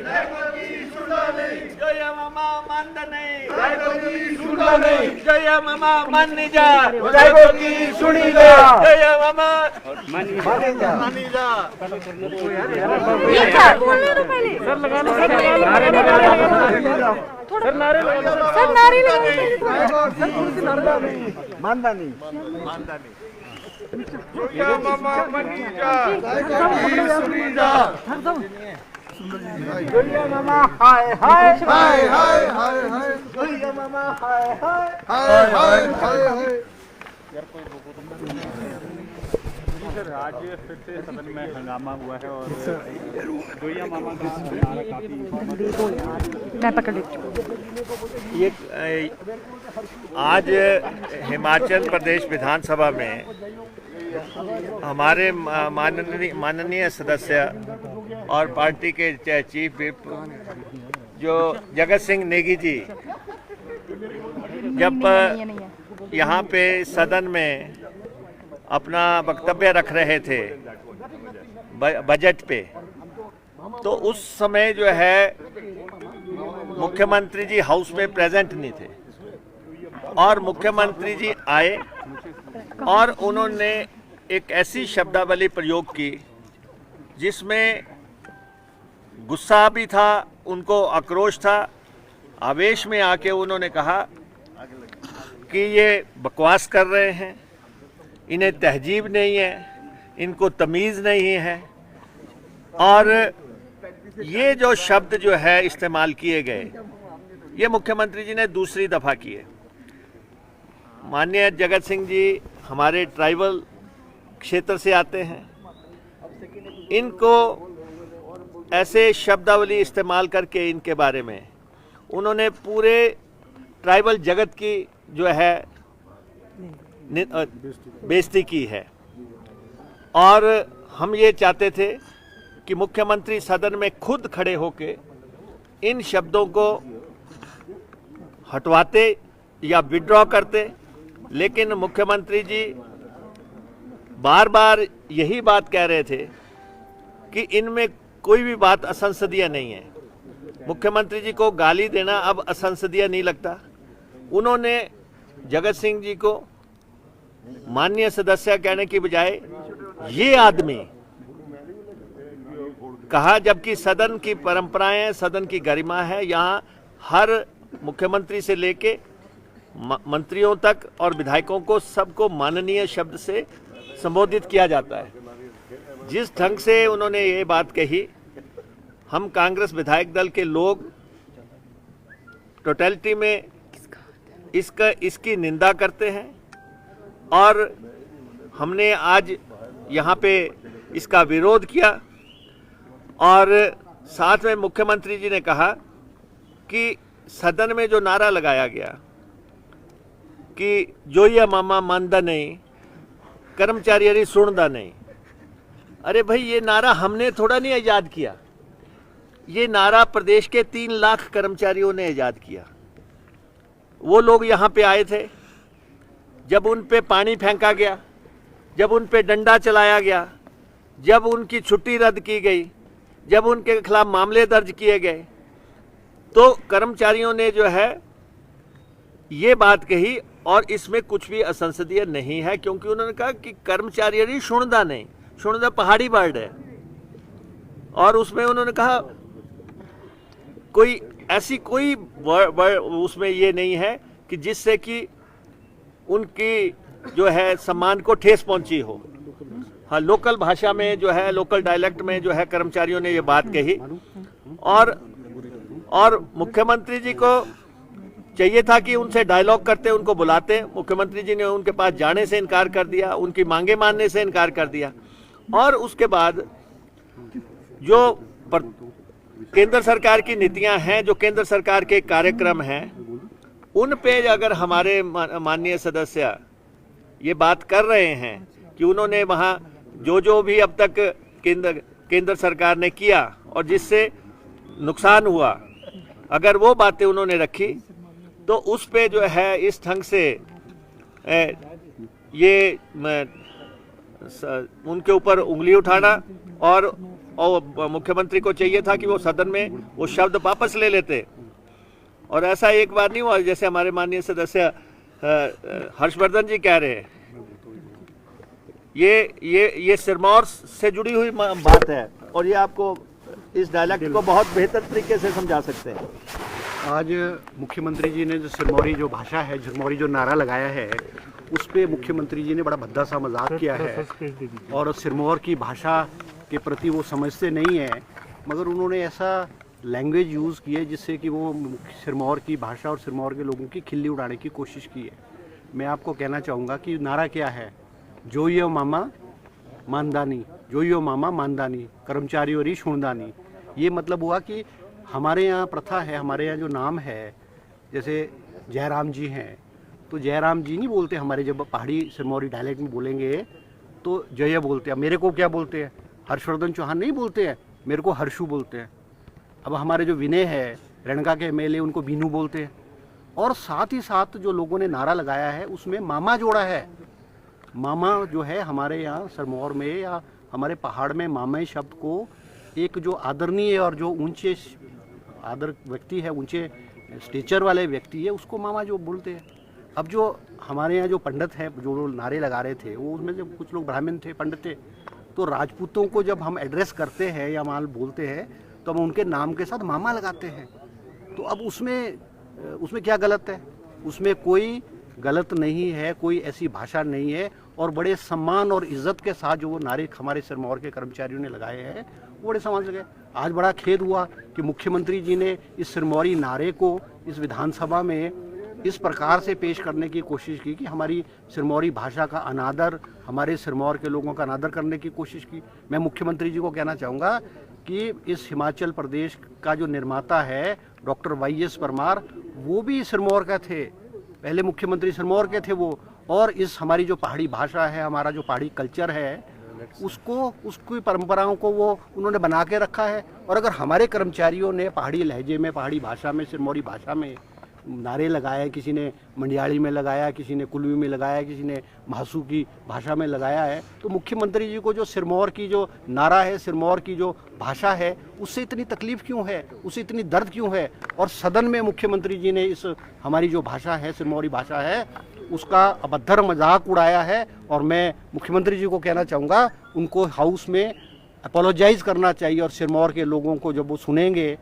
जय मामा मानता नहीं, जय मामा मानी जा, सुनी जा, जय मामा मानी जा। ये क्या बोलना था पहले? सर लगाना, सर नारे मानता नहीं। जय मामा मानी जा, सुनी जा। जय मामा हाय हाय हाय हाय हाय हाय, जय मामा हाय हाय हाय हाय हाय हाय। सर आज फिर से सदन में हंगामा हुआ है और जोया मामा का नारा काफी मैं पकड़ लेती हूँ। ये आज हिमाचल प्रदेश विधानसभा में हमारे माननीय सदस्य और पार्टी के चीफ विप जो जगत सिंह नेगी जी जब यहाँ पे सदन में अपना वक्तव्य रख रहे थे बजट पे, तो उस समय जो है मुख्यमंत्री जी हाउस में प्रेजेंट नहीं थे और मुख्यमंत्री जी आए और उन्होंने एक ऐसी शब्दावली प्रयोग की जिसमें गुस्सा भी था, उनको आक्रोश था। आवेश में आके उन्होंने कहा कि ये बकवास कर रहे हैं, इन्हें तहजीब नहीं है, इनको तमीज़ नहीं है। और ये जो शब्द जो है इस्तेमाल किए गए, ये मुख्यमंत्री जी ने दूसरी दफ़ा किए। माननीय जगत सिंह जी हमारे ट्राइबल क्षेत्र से आते हैं, इनको ऐसे शब्दावली इस्तेमाल करके इनके बारे में उन्होंने पूरे ट्राइबल जगत की जो है बेइज्जती की है। और हम ये चाहते थे कि मुख्यमंत्री सदन में खुद खड़े होके इन शब्दों को हटवाते या विड्रॉ करते, लेकिन मुख्यमंत्री जी बार बार यही बात कह रहे थे कि इनमें कोई भी बात असंसदीय नहीं है। मुख्यमंत्री जी को गाली देना अब असंसदीय नहीं लगता। उन्होंने जगत सिंह जी को माननीय सदस्य कहने की बजाय ये आदमी कहा, जबकि सदन की परंपराएं, सदन की गरिमा है। यहाँ हर मुख्यमंत्री से लेके मंत्रियों तक और विधायकों को सबको माननीय शब्द से संबोधित किया जाता है। जिस ढंग से उन्होंने ये बात कही, हम कांग्रेस विधायक दल के लोग टोटलिटी में इसकी निंदा करते हैं और हमने आज यहाँ पे इसका विरोध किया। और साथ में मुख्यमंत्री जी ने कहा कि सदन में जो नारा लगाया गया कि जोया मामा मानदा नहीं, कर्मचारी अरे सुनदा नहीं। अरे भाई, ये नारा हमने थोड़ा नहीं ईजाद किया, ये नारा प्रदेश के 3 लाख कर्मचारियों ने ईजाद किया। वो लोग यहाँ पे आए थे, जब उन पे पानी फेंका गया, जब उन पे डंडा चलाया गया, जब उनकी छुट्टी रद्द की गई, जब उनके खिलाफ मामले दर्ज किए गए, तो कर्मचारियों ने जो है ये बात कही और इसमें कुछ भी असंसदीय नहीं है, क्योंकि उन्होंने कहा कि कर्मचारी अरे सुनदा नहीं। सुनदा पहाड़ी वर्ड है और उसमें उन्होंने कहा कोई ऐसी कोई उसमें ये नहीं है कि जिससे कि उनकी जो है सम्मान को ठेस पहुंची हो। हाँ, लोकल भाषा में जो है, लोकल डायलेक्ट में जो है कर्मचारियों ने ये बात कही। और मुख्यमंत्री जी को चाहिए था कि उनसे डायलॉग करते, उनको बुलाते। मुख्यमंत्री जी ने उनके पास जाने से इनकार कर दिया, उनकी मांगे मानने से इनकार कर दिया। और उसके बाद जो केंद्र सरकार की नीतियां हैं, जो केंद्र सरकार के कार्यक्रम हैं, उन पे अगर हमारे माननीय सदस्य ये बात कर रहे हैं कि उन्होंने वहाँ जो भी अब तक केंद्र सरकार ने किया और जिससे नुकसान हुआ, अगर वो बातें उन्होंने रखी, तो उस पे जो है इस ढंग से ये उनके ऊपर उंगली उठाना, और मुख्यमंत्री को चाहिए था कि वो सदन में वो शब्द वापस ले लेते। और ऐसा एक बार नहीं हुआ, जैसे हमारे माननीय सदस्य हर्षवर्धन जी कह रहे हैं। ये सिरमौर से जुड़ी हुई बात है, और ये आपको इस डायलेक्ट को बहुत बेहतर तरीके से समझा सकते हैं। आज मुख्यमंत्री जी ने जो सिरमौरी जो भाषा है, सिरमौरी जो नारा लगाया है, उस पे मुख्यमंत्री जी ने बड़ा भद्दा सा मजाक किया है, और सिरमौर की भाषा के प्रति वो समझते नहीं है, मगर उन्होंने ऐसा लैंग्वेज यूज़ की है जिससे कि वो सिरमौर की भाषा और सिरमौर के लोगों की खिल्ली उड़ाने की कोशिश की है। मैं आपको कहना चाहूँगा कि नारा क्या है, जो यो मामा मानदानी, जो यो मामा मानदानी, कर्मचारियों री शुणदानी। ये मतलब हुआ कि हमारे यहाँ प्रथा है, हमारे यहाँ जो नाम है, जैसे जयराम जी हैं, तो जयराम जी नहीं बोलते हमारे, जब पहाड़ी सिरमौरी डायलेक्ट में बोलेंगे तो जय बोलते हैं। मेरे को क्या बोलते हैं, हर्षवर्धन चौहान नहीं बोलते हैं, मेरे को हर्षू बोलते हैं। अब हमारे जो विनय है रणगा के एमएलए, उनको बीनू बोलते हैं। और साथ ही साथ जो लोगों ने नारा लगाया है उसमें मामा जोड़ा है। मामा जो है हमारे यहाँ सिरमौर में या हमारे पहाड़ में मामा शब्द को एक जो आदरणीय और जो ऊंचे आदर व्यक्ति है, ऊंचे स्टेचर वाले व्यक्ति है, उसको मामा जो बोलते हैं। अब जो हमारे यहाँ जो पंडित हैं जो नारे लगा रहे थे, वो उसमें जब कुछ लोग ब्राह्मण थे, पंडित थे, तो राजपूतों को जब हम एड्रेस करते हैं या मान बोलते हैं तो हम उनके नाम के साथ मामा लगाते हैं। तो अब उसमें क्या गलत है? उसमें कोई गलत नहीं है, कोई ऐसी भाषा नहीं है। और बड़े सम्मान और इज्जत के साथ जो वो नारे हमारे सिरमौर के कर्मचारियों ने लगाए हैं, वो बड़े सम्मान से लगाए। आज बड़ा खेद हुआ कि मुख्यमंत्री जी ने इस सिरमौरी नारे को इस विधानसभा में इस प्रकार से पेश करने की कोशिश की कि हमारी सिरमौरी भाषा का अनादर, हमारे सिरमौर के लोगों का अनादर करने की कोशिश की। मैं मुख्यमंत्री जी को कहना चाहूँगा कि इस हिमाचल प्रदेश का जो निर्माता है डॉक्टर वाईएस परमार, वो भी सिरमौर का थे, पहले मुख्यमंत्री सिरमौर के थे वो। और इस हमारी जो पहाड़ी भाषा है, हमारा जो पहाड़ी कल्चर है, उसकी परंपराओं को वो उन्होंने बना के रखा है। और अगर हमारे कर्मचारियों ने पहाड़ी लहजे में, पहाड़ी भाषा में, सिरमौरी भाषा में नारे लगाए, किसी ने मंडियाली में लगाया, किसी ने कुल्वी में लगाया, किसी ने महासू की भाषा में लगाया है, तो मुख्यमंत्री जी को जो सिरमौर की जो नारा है, सिरमौर की जो भाषा है, उससे इतनी तकलीफ क्यों है, उससे इतनी दर्द क्यों है? और सदन में मुख्यमंत्री जी ने इस हमारी जो भाषा है, सिरमौरी भाषा है, उसका अभद्र मजाक उड़ाया है। और मैं मुख्यमंत्री जी को कहना चाहूँगा, उनको हाउस में अपोलोजाइज़ करना चाहिए। और सिरमौर के लोगों को जब वो सुनेंगे,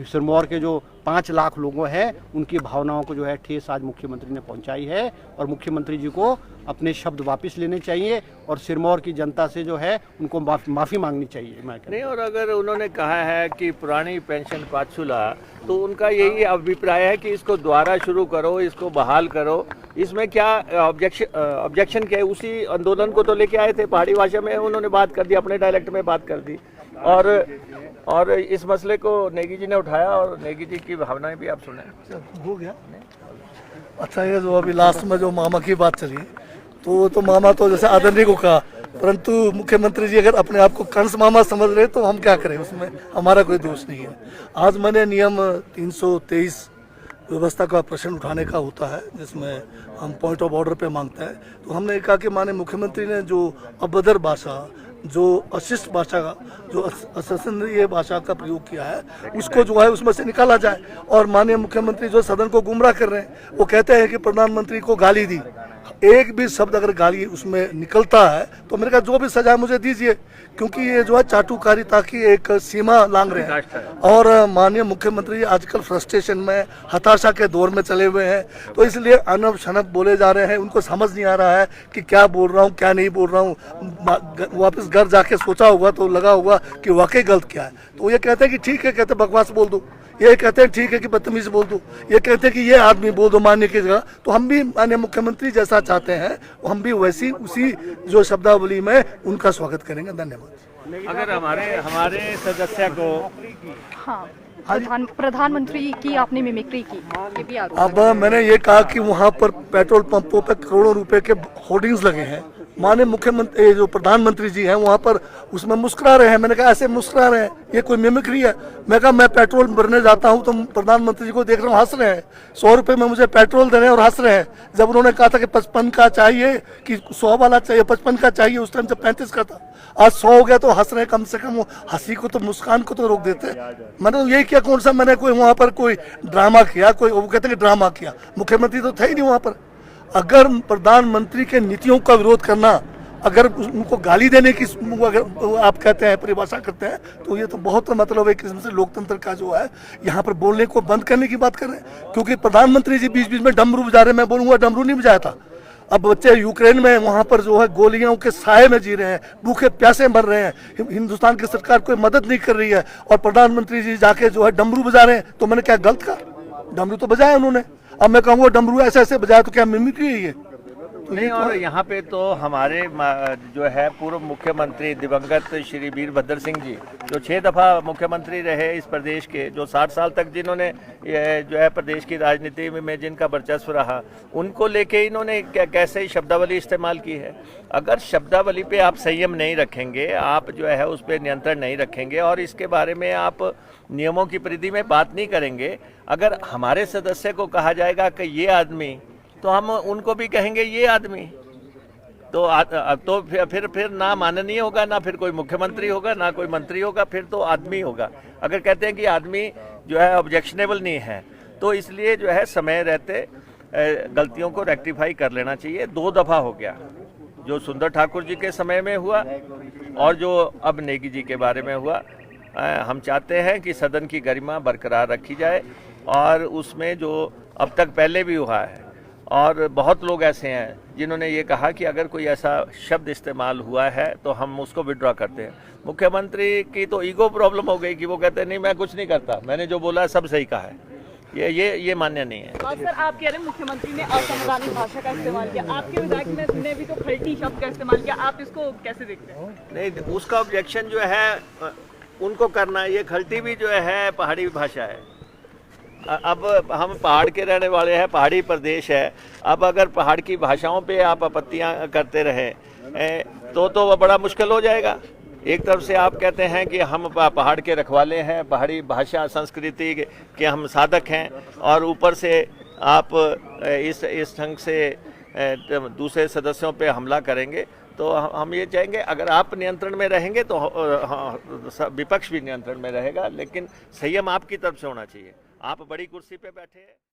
सिरमौर के जो 5 लाख लोगों हैं, उनकी भावनाओं को जो है ठेस आज मुख्यमंत्री ने पहुंचाई है। और मुख्यमंत्री जी को अपने शब्द वापस लेने चाहिए और सिरमौर की जनता से जो है उनको माफ़ी मांगनी चाहिए। मैं नहीं, और अगर उन्होंने कहा है कि पुरानी पेंशन पाठशाला, तो उनका यही अभिप्राय है कि इसको दोबारा शुरू करो, इसको बहाल करो। इसमें क्या ऑब्जेक्शन क्या है? उसी आंदोलन को तो लेके आए थे, पहाड़ी भाषा में उन्होंने बात कर दी, अपने डायलेक्ट में बात कर दी। और इस मसले को नेगी जी ने उठाया, और नेगी जी की भावनाएं भी आप सुने। हो गया अच्छा। ये जो अभी लास्ट में जो मामा की बात चली, तो मामा तो जैसे आदरणीय को कहा, परंतु मुख्यमंत्री जी अगर अपने आप को कंस मामा समझ रहे तो हम क्या करें, उसमें हमारा कोई दोष नहीं है। आज मैंने नियम 323 व्यवस्था का प्रश्न उठाने का होता है, जिसमें हम पॉइंट ऑफ ऑर्डर पे मांगते हैं। तो हमने कहा कि माननीय मुख्यमंत्री ने जो अभद्र भाषा, जो अशिष्ट भाषा का, जो अशंसनीय भाषा का प्रयोग किया है, उसको जो है उसमें से निकाला जाए। और माननीय मुख्यमंत्री जो सदन को गुमराह कर रहे हैं, वो कहते हैं कि प्रधानमंत्री को गाली दी। एक भी शब्द अगर गाली उसमें निकलता है तो मेरे का जो भी सजा मुझे दीजिए, क्योंकि ये जो है चाटुकारिता की एक सीमा लांघ रहे हैं। और माननीय मुख्यमंत्री आजकल फ्रस्ट्रेशन में, हताशा के दौर में चले हुए हैं, तो इसलिए अनब शनब बोले जा रहे हैं। उनको समझ नहीं आ रहा है कि क्या बोल रहा हूँ, क्या नहीं बोल रहा हूँ। वापस घर जाके सोचा होगा तो लगा होगा कि वाकई गलत क्या है। तो ये कहते हैं कि ठीक है, कहते बकवास बोल दो, ये कहते हैं ठीक है कि बदतमीज बोल दो, ये कहते हैं कि ये आदमी बोल दो माननीय की जगह। तो हम भी माननीय मुख्यमंत्री जैसा चाहते हैं, हम भी वैसी उसी जो शब्दावली में उनका स्वागत करेंगे। धन्यवाद। अगर हमारे सदस्य को प्रधानमंत्री की आपने मिमिक्री की, ये भी आरोप। अब मैंने ये कहा कि वहाँ पर पेट्रोल पंपों पर करोड़ों रुपए के होर्डिंग्स लगे हैं, माननीय मुख्यमंत्री जो प्रधानमंत्री जी हैं वहाँ पर उसमें मुस्कुरा रहे हैं। मैंने कहा ऐसे मुस्कुरा रहे हैं, ये कोई मिमिक्री है? मैं कहा मैं पेट्रोल भरने जाता हूँ तो प्रधानमंत्री जी को देख रहा हूँ हंस रहे हैं, 100 रुपये में मुझे पेट्रोल दे रहे हैं और हंस रहे हैं। जब उन्होंने कहा था कि 55 का चाहिए कि 100 वाला चाहिए, 55 का चाहिए, उस टाइम जब 35 का था, आज 100 हो गया तो हंस रहे हैं। कम से कम वो हंसी को तो, मुस्कान को तो रोक देते। मैंने तो यही किया, कौन सा मैंने कोई वहाँ पर कोई ड्रामा किया? कोई वो कहते हैं कि ड्रामा किया, मुख्यमंत्री तो थे ही नहीं वहाँ पर। अगर प्रधानमंत्री के नीतियों का विरोध करना, अगर उनको गाली देने की अगर आप कहते हैं, परिभाषा करते हैं, तो ये तो बहुत मतलब एक किस्म से लोकतंत्र का जो है यहाँ पर बोलने को बंद करने की बात कर रहे हैं। क्योंकि प्रधानमंत्री जी बीच बीच में डमरू बजा रहे हैं, मैं बोलूँगा डमरू नहीं बजाया था। अब बच्चे यूक्रेन में वहाँ पर जो है गोलियों के साए में जी रहे हैं, भूखे प्यासे मर रहे हैं, हिंदुस्तान की सरकार कोई मदद नहीं कर रही है और प्रधानमंत्री जी जाके जो है डमरू बजा रहे हैं। तो मैंने क्या गलत कहा? डमरू तो बजाया उन्होंने। अब मैं कहूँगा डमरू ऐसे ऐसे बजाया तो क्या मिमिक्री है ये? तो नहीं, और यहाँ पे तो हमारे जो है पूर्व मुख्यमंत्री दिवंगत श्री वीरभद्र सिंह जी, जो 6 दफ़ा मुख्यमंत्री रहे इस प्रदेश के, जो 60 साल तक जिन्होंने जो है प्रदेश की राजनीति में जिनका वर्चस्व रहा, उनको लेके इन्होंने कैसे शब्दावली इस्तेमाल की है। अगर शब्दावली पे आप संयम नहीं रखेंगे, आप जो है उस पर नियंत्रण नहीं रखेंगे और इसके बारे में आप नियमों की परिधि में बात नहीं करेंगे, अगर हमारे सदस्य को कहा जाएगा कि ये आदमी, तो हम उनको भी कहेंगे ये आदमी, तो फिर ना माननीय होगा, ना फिर कोई मुख्यमंत्री होगा, ना कोई मंत्री होगा, फिर तो आदमी होगा। अगर कहते हैं कि आदमी जो है ऑब्जेक्शनेबल नहीं है, तो इसलिए जो है समय रहते गलतियों को रेक्टिफाई कर लेना चाहिए। 2 दफ़ा हो गया, जो सुंदर ठाकुर जी के समय में हुआ और जो अब नेगी जी के बारे में हुआ। हम चाहते हैं कि सदन की गरिमा बरकरार रखी जाए और उसमें जो अब तक पहले भी हुआ है, और बहुत लोग ऐसे हैं जिन्होंने ये कहा कि अगर कोई ऐसा शब्द इस्तेमाल हुआ है तो हम उसको विड्रॉ करते हैं। मुख्यमंत्री की तो ईगो प्रॉब्लम हो गई कि वो कहते हैं नहीं मैं कुछ नहीं करता, मैंने जो बोला सब सही कहा है। ये मान्य नहीं है। और सर आप कह रहे हैं मुख्यमंत्री ने असंवैधानिक भाषा का इस्तेमाल किया, आपके विधायक ने भी तो खलटी शब्द का इस्तेमाल किया, आप इसको कैसे देखते हैं? नहीं, उसका ऑब्जेक्शन जो है उनको करना है। ये खलटी भी जो है पहाड़ी भाषा है। अब हम पहाड़ के रहने वाले हैं, पहाड़ी प्रदेश है। अब अगर पहाड़ की भाषाओं पे आप आपत्तियां करते रहें तो बड़ा मुश्किल हो जाएगा। एक तरफ से आप कहते हैं कि हम पहाड़ के रखवाले हैं, पहाड़ी भाषा संस्कृति के हम साधक हैं, और ऊपर से आप इस ढंग से दूसरे सदस्यों पे हमला करेंगे। तो हम ये चाहेंगे अगर आप नियंत्रण में रहेंगे तो विपक्ष भी नियंत्रण में रहेगा, लेकिन संयम आपकी तरफ से होना चाहिए। आप बड़ी कुर्सी पे बैठे हैं।